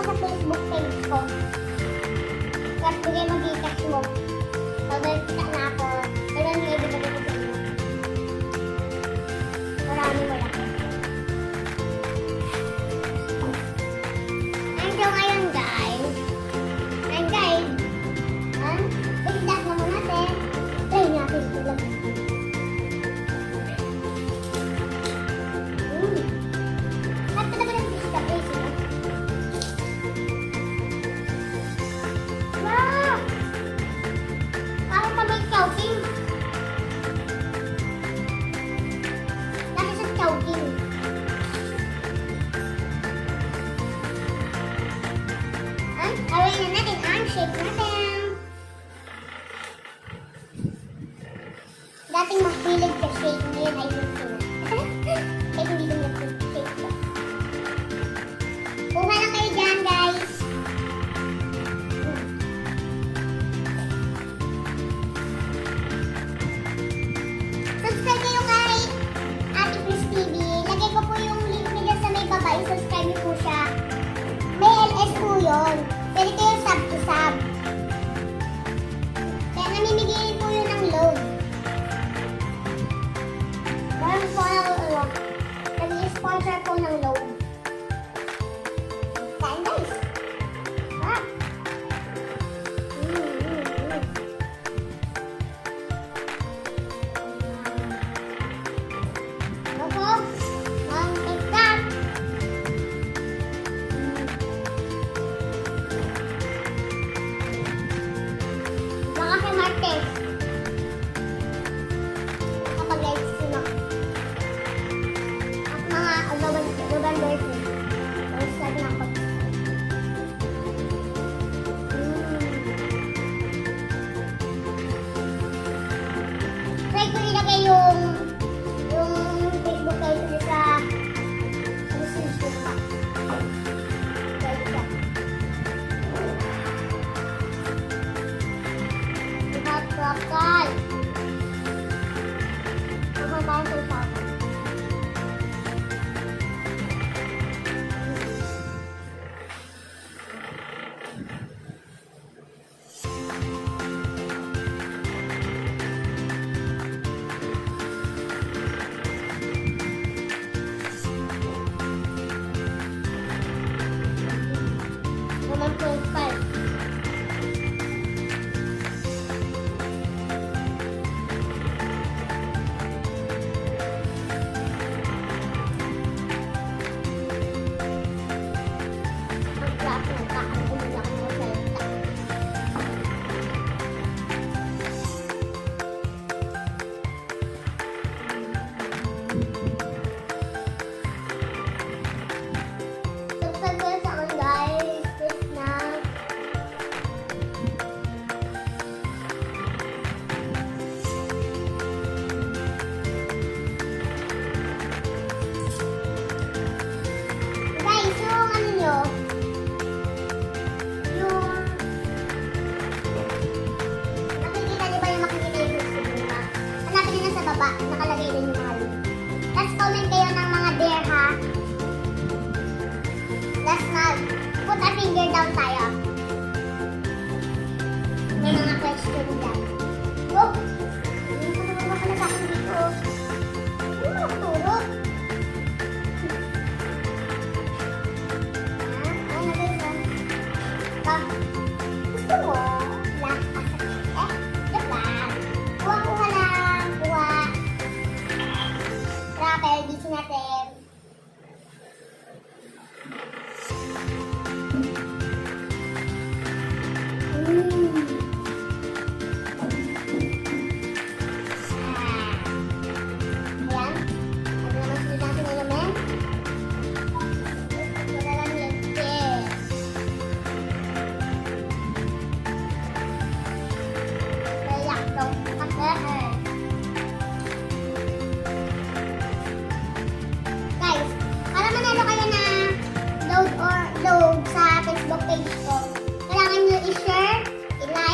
sa Facebook page ko. Tapos bigay mo Gcash mo. Pag kita na ako, pero hindi ibigay ko sa inyo. Maraming malaki. And so ngayon guys, bigdag naman natin. Try natin ito lang. At talaga ng fish ka, guys. Wow! Parang pa may chowking. Laki sa chowking. Gawin na natin ang shake natin. Dating mahilig ka shake, ngayon ay gusto na. Kahit hindi ko nag-shake ba. Kuha lang kayo dyan, guys. Subscribe kayo kay Ate Chris TV. Lagay ko po yung link nila sa may baba. Subscribe niyo po siya. May LS po yun. Pwede kayo sub to sub. Kaya namimigay po yun ng load. Meron po nag-i-sponsor po ng load. Kain guys. Ah. Ako, ang tiktak. Baka kay Martes. Kapag live stream ako. At mga Loban birthday. Tapos sabi na ako. Try ko ilagay yung Facebook page ko sa description pa. Try ko siya. Hot Rockal. Ako tayo sa usapan. Roman 12.5. Magklase ng kakagulo ako ng salita. Subscribe kayo sa akin guys. Please na. Guys, yung ano nyo, yung nakikita niyo ba yung makikita yung Facebook, di ba? Hanapin niyo na sa baba, nakalagay din yung mga link. Tapos comment kayo ng mga dare ha. Tapos put a finger down tayo. May mga question dyan. Oh! Hindi ko naman pala sa akin dito. Ano mo nakaturo? Gusto mo? Lang joke lang. Kuha lang. Kuha. Rapper, gising natin. Ayan. Ano naman sila natin element? Wala lang lente. Kayak dong. Guys, para manalo kayo na load sa Facebook page ko, kailangan nyo i-share, i-like,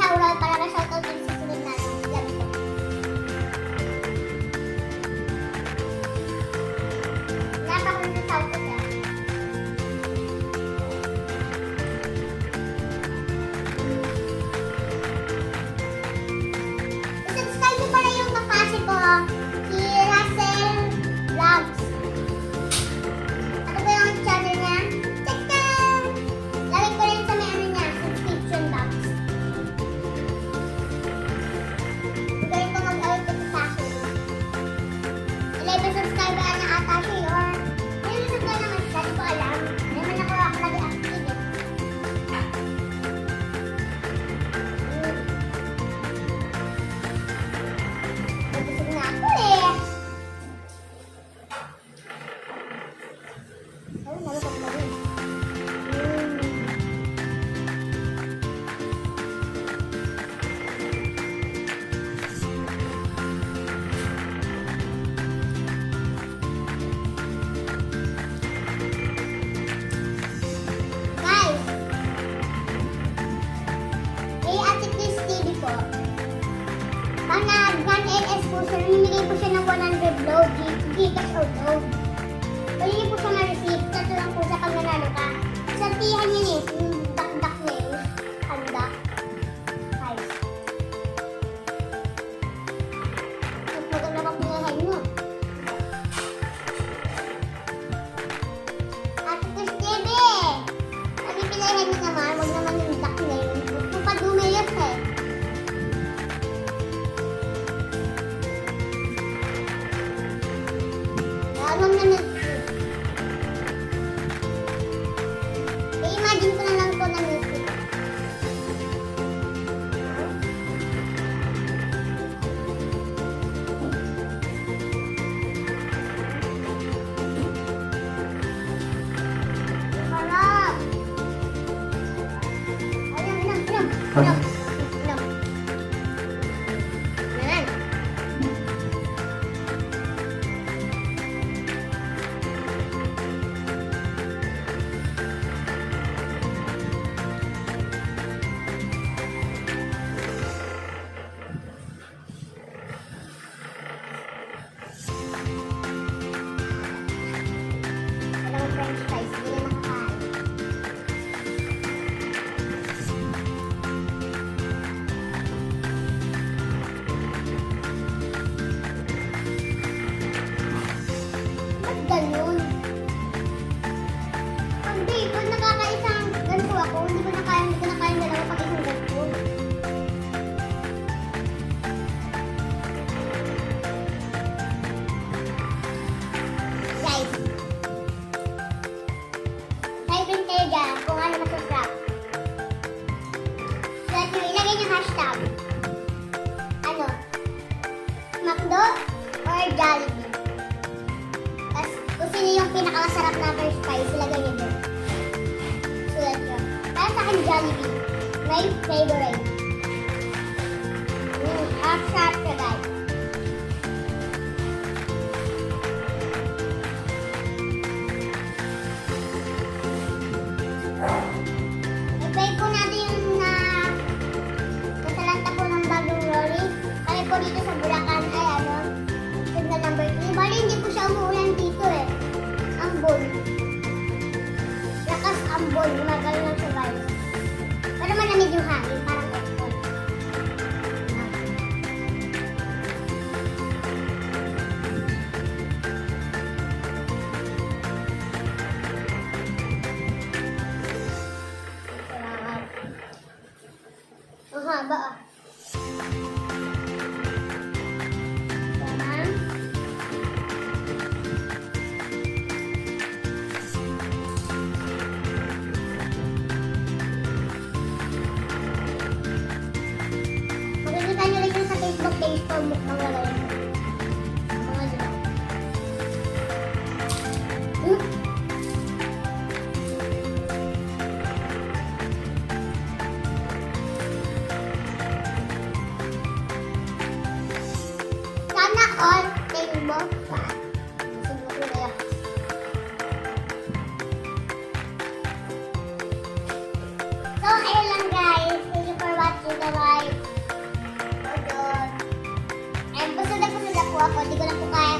Laura para ma-shoutout din sa sunod na vlog ko. Wala pa akong na-shoutout ah. Subscribe niyo pala yung kakasi ko, si Russell Vlogs. Ano ba yung channel niya? Check them! Lagay ko rin sa may ano niya, subscription box. Galing ko mag-awit ito sa akin. 11 subscriber na ata siya or may subscriber naman siya, di ko alam. Hindi man ako lagi active eh. Nabusog na ako eh. Oh, nalukot na rin. Guys, kay Ate Chris TV po, pag nag-1LS po siya, namimigay po siya ng 100 load, Gcash or load. Pwede po siya ma-receive, tatlo lang po sa pag nanalo ka. Sabihan yun eh, yung dakdak na yun, handa. Guys. Mas maganda pa pinahan mo. Ate Chris TV, sabi pinahan mo naman, huwag naman yung dak na yun. Huwag mo pa dumiyos eh. Huwag naman. I-imagine ko na lang po na music. Sarap! Ayun, inom. Yan. Dalawang french fries, hindi na makakain. Ba't ganun? Pag bacon, nakakaisang ganito ako, hindi ko na kaya dalawa pag isang ganito. Guys, type in kayo dyan kung ano masasarap. So, ilagay niyo hashtag. Ano? McDo or Jollibee? Tapos, kung sino yung pinakamasarap na french fries, ilagay niyo doon. Sulat niyo. Para sa akin, Jollibee. My favorite. Sarap siya, guys. I-play po natin yung nasalanta po ng bagong lorry. Kami po dito sa Bulacan ay ano, signal number 3. Bali hindi po siya umuulan dito eh. Ambon. Lakas ambon, gumagano lang siya guys. Pero malamig yung hangin, parang aircon. Ang haba ah. Tama. Makikita nyo rin yung sa Facebook page ko, mukhang lalagay ko. Mga dito. Sana all rainbow pa. Siguro ko na. So, ayun lang guys. Thank you for watching. Bye-bye. ako. Di ko na po kaya